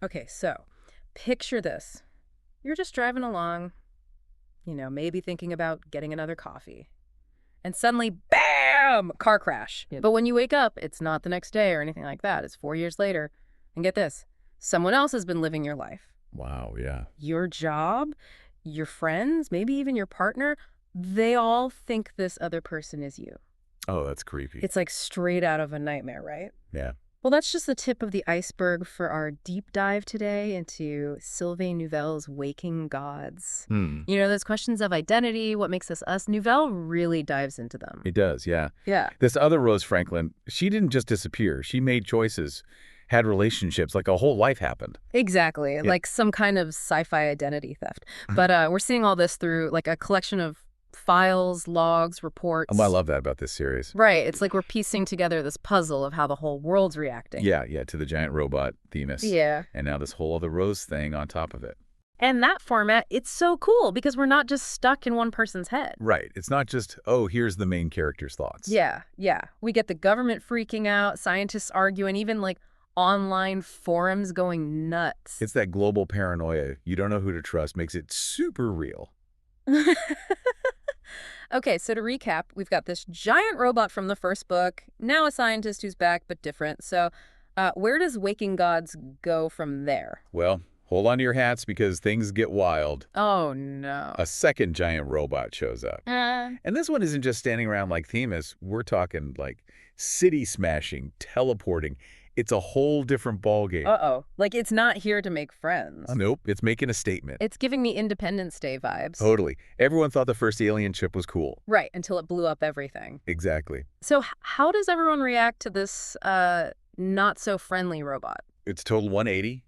Okay, so picture this. You're just driving along, maybe thinking about getting another coffee. And suddenly, bam, car crash. Yeah. But when you wake up, it's not the next day or anything like that. It's 4 years later. And get this, someone else has been living your life. Wow, yeah. Your job, your friends, maybe even your partner, they all think this other person is you. Oh, that's creepy. It's like straight out of a nightmare, right? Yeah. Well, that's just the tip of the iceberg for our deep dive today into Sylvain Neuvel's Waking Gods. Those questions of identity, what makes us us, Neuvel really dives into them. It does, yeah. Yeah. This other Rose Franklin, she didn't just disappear. She made choices, had relationships, like a whole life happened. Exactly, Yeah. like some kind of sci-fi identity theft. But we're seeing all this through like a collection of files, logs, reports. Oh, I love that about this series. Right, it's like we're piecing together this puzzle of how the whole world's reacting. Yeah, to the giant robot Themis. Yeah. And now this whole other Rose thing on top of it. And that format, it's so cool because we're not just stuck in one person's head. Right. It's not just, oh, here's the main character's thoughts. Yeah. We get the government freaking out, scientists arguing, even like online forums going nuts. It's that global paranoia. You don't know who to trust, makes it super real. Okay, so to recap, we've got this giant robot from the first book, now a scientist who's back but different. So where does Waking Gods go from there? Well, hold on to your hats because things get wild. Oh, no. A second giant robot shows up. And this one isn't just standing around like Themis. We're talking like city smashing, teleporting. It's a whole different ballgame. Uh-oh. Like it's not here to make friends. Nope, it's making a statement. It's giving me Independence Day vibes. Totally. Everyone thought the first alien ship was cool. Right, until it blew up everything. Exactly. So how does everyone react to this not-so-friendly robot? It's total 180.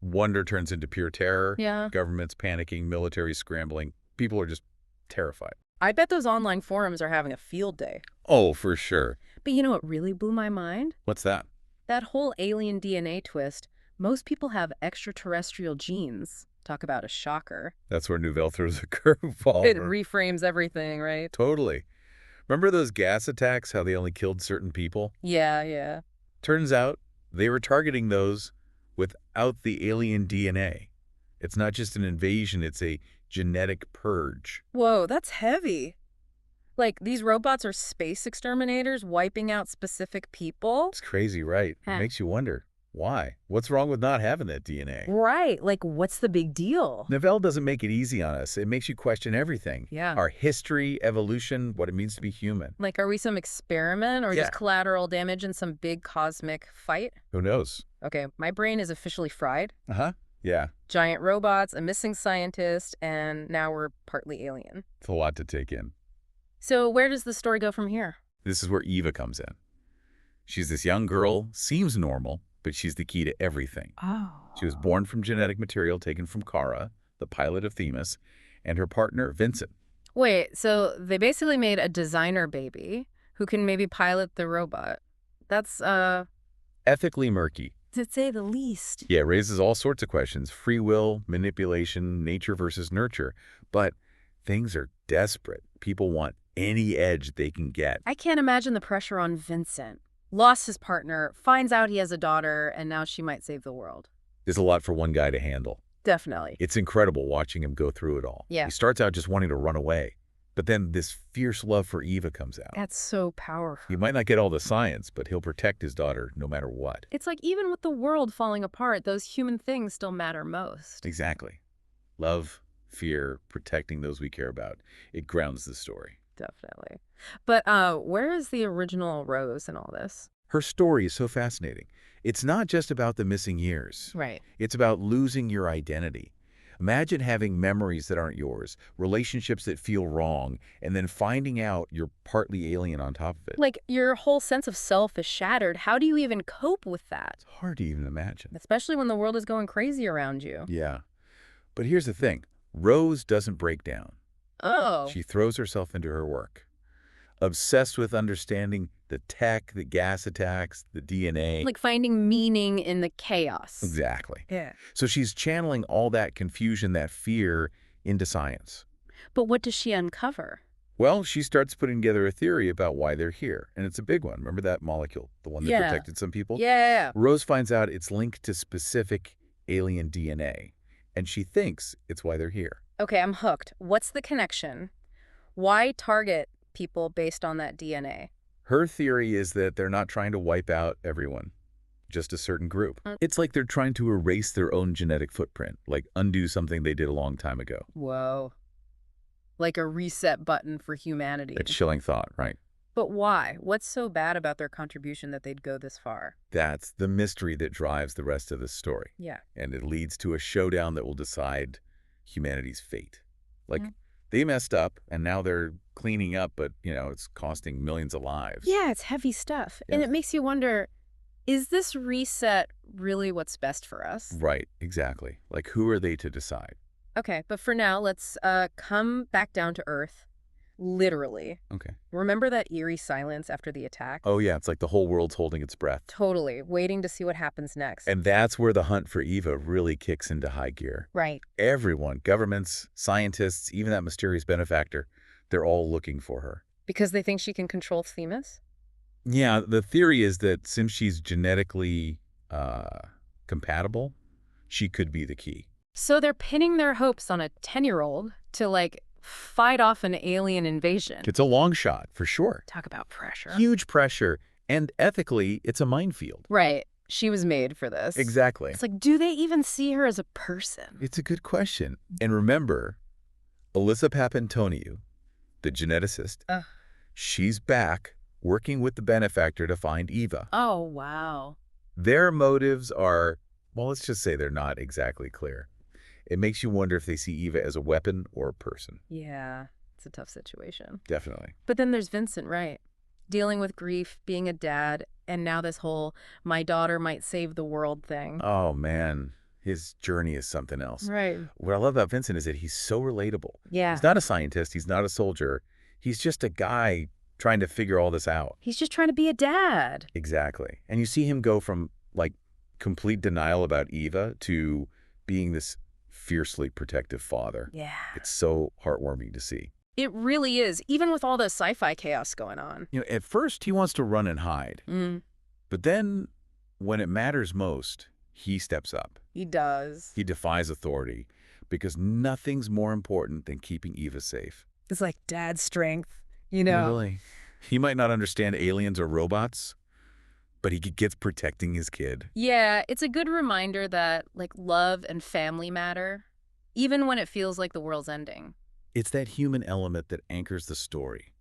Wonder turns into pure terror. Yeah. Government's panicking, military scrambling. People are just terrified. I bet those online forums are having a field day. Oh, for sure. But you know what really blew my mind? What's that? That whole alien DNA twist. Most people have extraterrestrial genes. Talk about a shocker. That's where Neuvel throws a curveball. It reframes everything, right? Totally. Remember those gas attacks, how they only killed certain people? Yeah. Turns out they were targeting those without the alien DNA. It's not just an invasion, it's a genetic purge. Whoa, that's heavy. Like, these robots are space exterminators wiping out specific people? It's crazy, right? It makes you wonder, why? What's wrong with not having that DNA? Right. Like, what's the big deal? Neuvel doesn't make it easy on us. It makes you question everything. Yeah. Our history, evolution, what it means to be human. Like, are we some experiment or just collateral damage in some big cosmic fight? Who knows? Okay, my brain is officially fried. Uh-huh. Yeah. Giant robots, a missing scientist, and now we're partly alien. It's a lot to take in. So where does the story go from here? This is where Eva comes in. She's this young girl, seems normal, but she's the key to everything. Oh. She was born from genetic material taken from Kara, the pilot of Themis, and her partner, Vincent. Wait, so they basically made a designer baby who can maybe pilot the robot. That's, Ethically murky. to say the least. Yeah, it raises all sorts of questions. Free will, manipulation, nature versus nurture. But things are desperate. People want any edge they can get. I can't imagine the pressure on Vincent. Lost his partner, finds out he has a daughter, and now she might save the world. There's a lot for one guy to handle. Definitely. It's incredible watching him go through it all. Yeah. He starts out just wanting to run away. But then this fierce love for Eva comes out. That's so powerful. He might not get all the science, but he'll protect his daughter no matter what. It's like even with the world falling apart, those human things still matter most. Exactly. Love, fear, protecting those we care about. It grounds the story. Definitely. But where is the original Rose in all this? Her story is so fascinating. It's not just about the missing years. Right. It's about losing your identity. Imagine having memories that aren't yours, relationships that feel wrong, and then finding out you're partly alien on top of it. Like, your whole sense of self is shattered. How do you even cope with that? It's hard to even imagine. Especially when the world is going crazy around you. Yeah. But here's the thing. Rose doesn't break down. Oh. She throws herself into her work. Obsessed with understanding the tech, the gas attacks, the DNA. Like finding meaning in the chaos. Exactly. Yeah. So she's channeling all that confusion, that fear, into science. But what does she uncover? Well, she starts putting together a theory about why they're here. And it's a big one. Remember that molecule, the one that protected some people? Yeah. Rose finds out it's linked to specific alien DNA, and she thinks it's why they're here. Okay, I'm hooked. What's the connection? Why target people based on that DNA? Her theory is that they're not trying to wipe out everyone, just a certain group. It's like they're trying to erase their own genetic footprint, like undo something they did a long time ago. Whoa. Like a reset button for humanity. A chilling thought, right? But why? What's so bad about their contribution that they'd go this far? That's the mystery that drives the rest of the story. Yeah. And it leads to a showdown that will decide humanity's fate. Like, they messed up, and now they're cleaning up, but, it's costing millions of lives. Yeah, it's heavy stuff. Yeah. And it makes you wonder, is this reset really what's best for us? Right, exactly. Like, who are they to decide? Okay, but for now, let's come back down to Earth. Literally. Okay. Remember that eerie silence after the attack? Oh, yeah, it's like the whole world's holding its breath. Totally, waiting to see what happens next. And that's where the hunt for Eva really kicks into high gear. Right. Everyone, governments, scientists, even that mysterious benefactor, they're all looking for her. Because they think she can control Themis? Yeah, the theory is that since she's genetically compatible, she could be the key. So they're pinning their hopes on a 10-year-old to, fight off an alien invasion. It's a long shot, for sure. Talk about pressure. Huge pressure. And ethically, it's a minefield. Right. She was made for this. Exactly. It's like, do they even see her as a person? It's a good question. And remember, Alyssa Papantoniou, the geneticist, she's back working with the benefactor to find Eva. Oh, wow. Their motives are, well, let's just say they're not exactly clear. It makes you wonder if they see Eva as a weapon or a person. Yeah, it's a tough situation. Definitely. But then there's Vincent, right? Dealing with grief, being a dad, and now this whole my daughter might save the world thing. Oh, man. His journey is something else. Right. What I love about Vincent is that he's so relatable. Yeah. He's not a scientist. He's not a soldier. He's just a guy trying to figure all this out. He's just trying to be a dad. Exactly. And you see him go from, complete denial about Eva to being this fiercely protective father. Yeah. It's so heartwarming to see. It really is, even with all the sci-fi chaos going on. At first he wants to run and hide. But then when it matters most, he steps up. He does. He defies authority because nothing's more important than keeping Eva safe. It's like dad strength, Really. He might not understand aliens or robots, but he gets protecting his kid. Yeah, it's a good reminder that, love and family matter, even when it feels like the world's ending. It's that human element that anchors the story.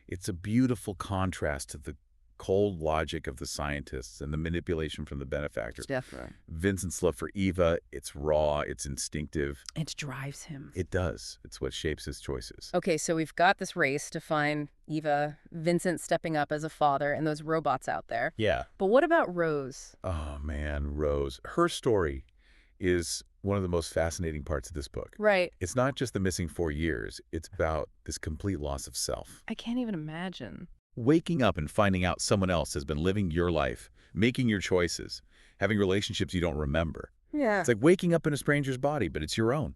It's a beautiful contrast to the cold logic of the scientists and the manipulation from the benefactor. Definitely. Vincent's love for Eva, it's raw, it's instinctive. It drives him. It does. It's what shapes his choices. Okay, so we've got this race to find Eva, Vincent stepping up as a father, and those robots out there. Yeah. But what about Rose? Oh, man, Rose. Her story is one of the most fascinating parts of this book. Right. It's not just the missing 4 years. It's about this complete loss of self. I can't even imagine. Waking up and finding out someone else has been living your life, making your choices, having relationships you don't remember. Yeah. It's like waking up in a stranger's body, but it's your own.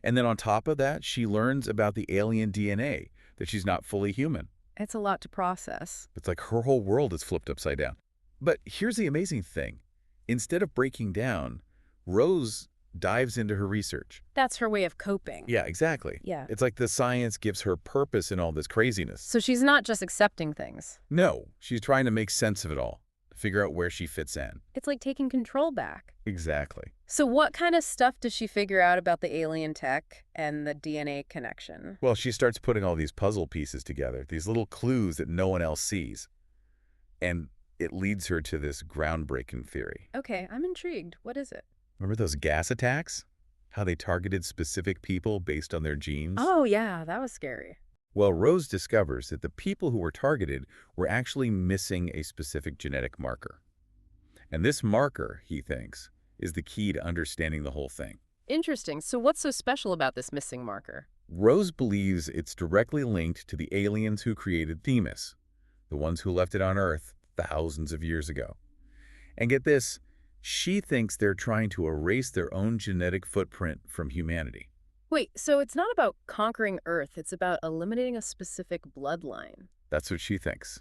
And then on top of that, she learns about the alien DNA, that she's not fully human. It's a lot to process. It's like her whole world is flipped upside down. But here's the amazing thing. Instead of breaking down, Rose dives into her research. That's her way of coping. Yeah, exactly. Yeah. It's like the science gives her purpose in all this craziness. So she's not just accepting things. No, she's trying to make sense of it all, figure out where she fits in. It's like taking control back. Exactly. So what kind of stuff does she figure out about the alien tech and the DNA connection? Well, she starts putting all these puzzle pieces together, these little clues that no one else sees. And it leads her to this groundbreaking theory. Okay, I'm intrigued. What is it? Remember those gas attacks? How they targeted specific people based on their genes? Oh, yeah, that was scary. Well, Rose discovers that the people who were targeted were actually missing a specific genetic marker. And this marker, he thinks, is the key to understanding the whole thing. Interesting. So what's so special about this missing marker? Rose believes it's directly linked to the aliens who created Themis, the ones who left it on Earth thousands of years ago. And get this, she thinks they're trying to erase their own genetic footprint from humanity. Wait, so it's not about conquering Earth, it's about eliminating a specific bloodline. That's what she thinks.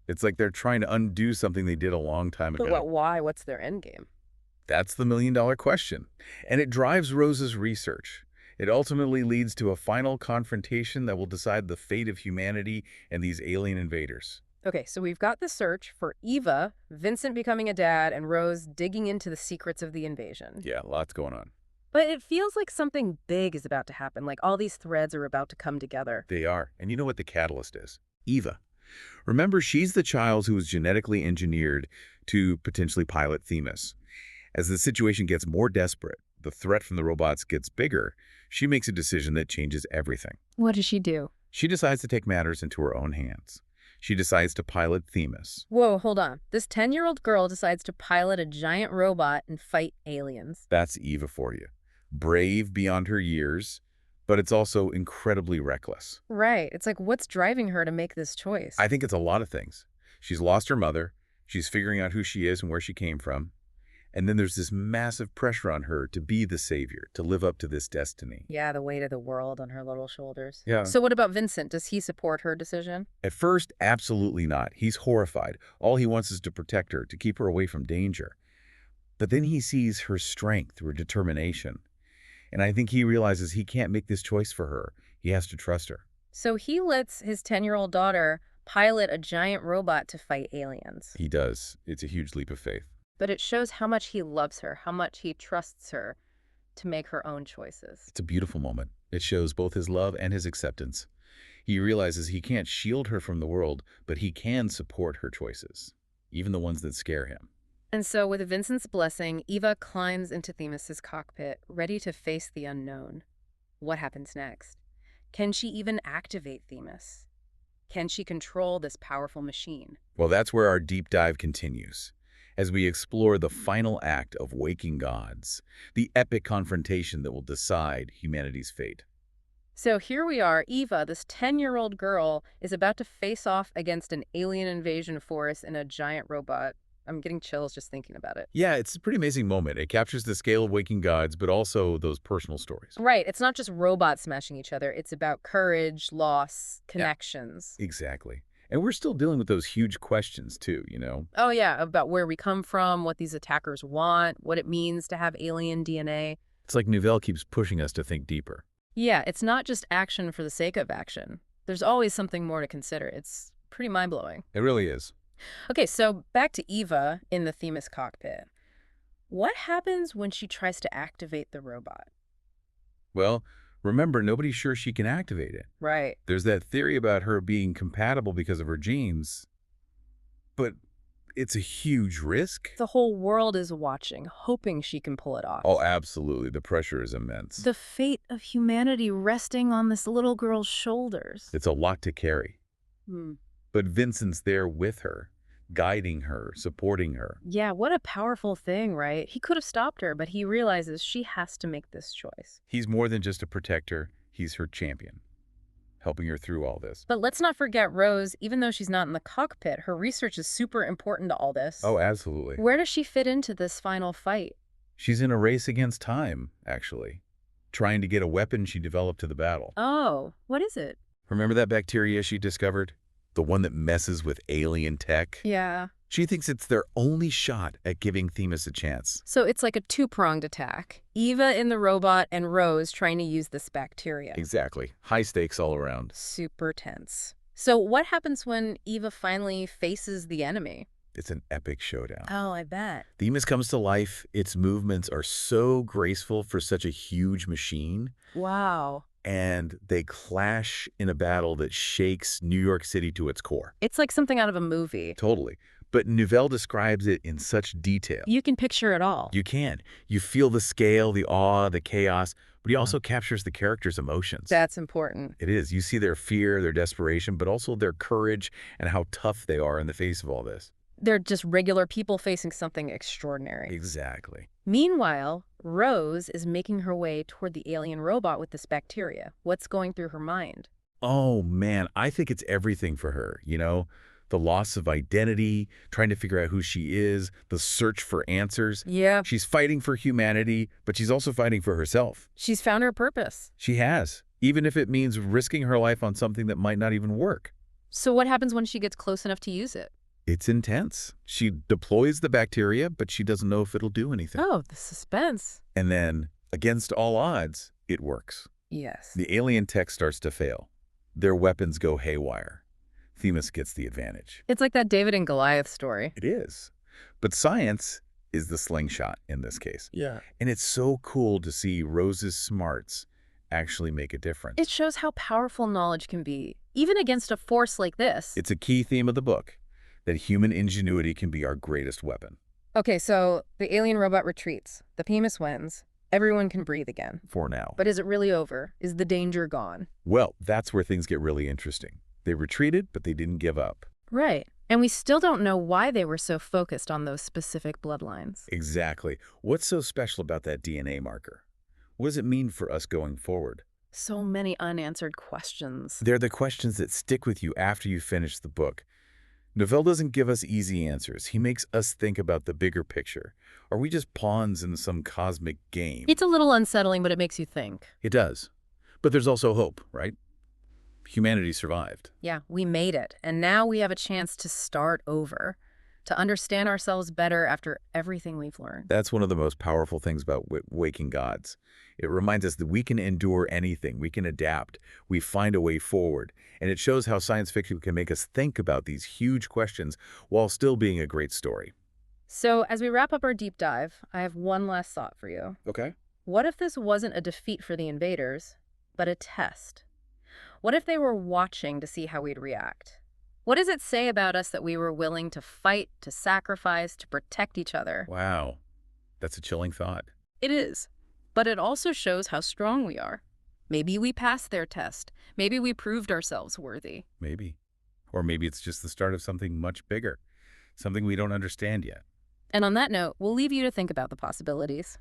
It's like they're trying to undo something they did a long time ago. But why? What's their end game? That's the million-dollar question. And it drives Rose's research. It ultimately leads to a final confrontation that will decide the fate of humanity and these alien invaders. Okay, so we've got the search for Eva, Vincent becoming a dad, and Rose digging into the secrets of the invasion. Yeah, lots going on. But it feels like something big is about to happen, like all these threads are about to come together. They are. And you know what the catalyst is? Eva. Remember, she's the child who was genetically engineered to potentially pilot Themis. As the situation gets more desperate, the threat from the robots gets bigger, she makes a decision that changes everything. What does she do? She decides to take matters into her own hands. She decides to pilot Themis. Whoa, hold on. This 10-year-old girl decides to pilot a giant robot and fight aliens. That's Eva for you. Brave beyond her years, but it's also incredibly reckless. Right. It's like, what's driving her to make this choice? I think it's a lot of things. She's lost her mother. She's figuring out who she is and where she came from. And then there's this massive pressure on her to be the savior, to live up to this destiny. Yeah, the weight of the world on her little shoulders. Yeah. So what about Vincent? Does he support her decision? At first, absolutely not. He's horrified. All he wants is to protect her, to keep her away from danger. But then he sees her strength, her determination. And I think he realizes he can't make this choice for her. He has to trust her. So he lets his 10-year-old daughter pilot a giant robot to fight aliens. He does. It's a huge leap of faith. But it shows how much he loves her, how much he trusts her to make her own choices. It's a beautiful moment. It shows both his love and his acceptance. He realizes he can't shield her from the world, but he can support her choices, even the ones that scare him. And so with Vincent's blessing, Eva climbs into Themis's cockpit, ready to face the unknown. What happens next? Can she even activate Themis? Can she control this powerful machine? Well, that's where our deep dive continues, as we explore the final act of Waking Gods, the epic confrontation that will decide humanity's fate. So here we are, Eva, this 10-year-old girl, is about to face off against an alien invasion force and a giant robot. I'm getting chills just thinking about it. Yeah, it's a pretty amazing moment. It captures the scale of Waking Gods, but also those personal stories. Right. It's not just robots smashing each other. It's about courage, loss, connections. Yeah, exactly. And we're still dealing with those huge questions, too, Oh, yeah, about where we come from, what these attackers want, what it means to have alien DNA. It's like Neuvel keeps pushing us to think deeper. Yeah, it's not just action for the sake of action. There's always something more to consider. It's pretty mind-blowing. It really is. Okay, so back to Eva in the Themis cockpit. What happens when she tries to activate the robot? Well, remember, nobody's sure she can activate it. Right. There's that theory about her being compatible because of her genes, but it's a huge risk. The whole world is watching, hoping she can pull it off. Oh, absolutely. The pressure is immense. The fate of humanity resting on this little girl's shoulders. It's a lot to carry. Hmm. But Vincent's there with her, guiding her, supporting her. Yeah, what a powerful thing, right? He could have stopped her, but he realizes she has to make this choice. He's more than just a protector. He's her champion, helping her through all this. But let's not forget Rose. Even though she's not in the cockpit, her research is super important to all this. Oh, absolutely. Where does she fit into this final fight? She's in a race against time, actually, trying to get a weapon she developed to the battle. Oh, what is it? Remember that bacteria she discovered? The one that messes with alien tech? Yeah. She thinks it's their only shot at giving Themis a chance. So it's like a two-pronged attack. Eva in the robot and Rose trying to use this bacteria. Exactly. High stakes all around. Super tense. So what happens when Eva finally faces the enemy? It's an epic showdown. Oh, I bet. Themis comes to life. Its movements are so graceful for such a huge machine. Wow. And they clash in a battle that shakes New York City to its core. It's like something out of a movie. Totally. But Neuvel describes it in such detail. You can picture it all. You can. You feel the scale, the awe, the chaos, but he also captures the characters' emotions. That's important. It is. You see their fear, their desperation, but also their courage and how tough they are in the face of all this. They're just regular people facing something extraordinary. Exactly. Meanwhile, Rose is making her way toward the alien robot with this bacteria. What's going through her mind? Oh, man, I think it's everything for her, The loss of identity, trying to figure out who she is, the search for answers. Yeah. She's fighting for humanity, but she's also fighting for herself. She's found her purpose. She has, even if it means risking her life on something that might not even work. So what happens when she gets close enough to use it? It's intense. She deploys the bacteria, but she doesn't know if it'll do anything. Oh, the suspense. And then, against all odds, it works. Yes. The alien tech starts to fail. Their weapons go haywire. Themis gets the advantage. It's like that David and Goliath story. It is. But science is the slingshot in this case. Yeah. And it's so cool to see Rose's smarts actually make a difference. It shows how powerful knowledge can be, even against a force like this. It's a key theme of the book, that human ingenuity can be our greatest weapon. Okay, so the alien robot retreats. The Themis wins. Everyone can breathe again. For now. But is it really over? Is the danger gone? Well, that's where things get really interesting. They retreated, but they didn't give up. Right. And we still don't know why they were so focused on those specific bloodlines. Exactly. What's so special about that DNA marker? What does it mean for us going forward? So many unanswered questions. They're the questions that stick with you after you finish the book. Neuvel doesn't give us easy answers. He makes us think about the bigger picture. Are we just pawns in some cosmic game? It's a little unsettling, but it makes you think. It does. But there's also hope, right? Humanity survived. Yeah, we made it. And now we have a chance to start over, to understand ourselves better after everything we've learned. That's one of the most powerful things about Waking Gods. It reminds us that we can endure anything. We can adapt. We find a way forward. And it shows how science fiction can make us think about these huge questions while still being a great story. So as we wrap up our deep dive, I have one last thought for you. Okay. What if this wasn't a defeat for the invaders, but a test? What if they were watching to see how we'd react? What does it say about us that we were willing to fight, to sacrifice, to protect each other? Wow. That's a chilling thought. It is. But it also shows how strong we are. Maybe we passed their test. Maybe we proved ourselves worthy. Maybe. Or maybe it's just the start of something much bigger, something we don't understand yet. And on that note, we'll leave you to think about the possibilities.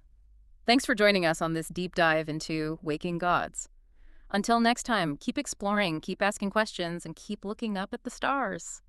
Thanks for joining us on this deep dive into Waking Gods. Until next time, keep exploring, keep asking questions, and keep looking up at the stars.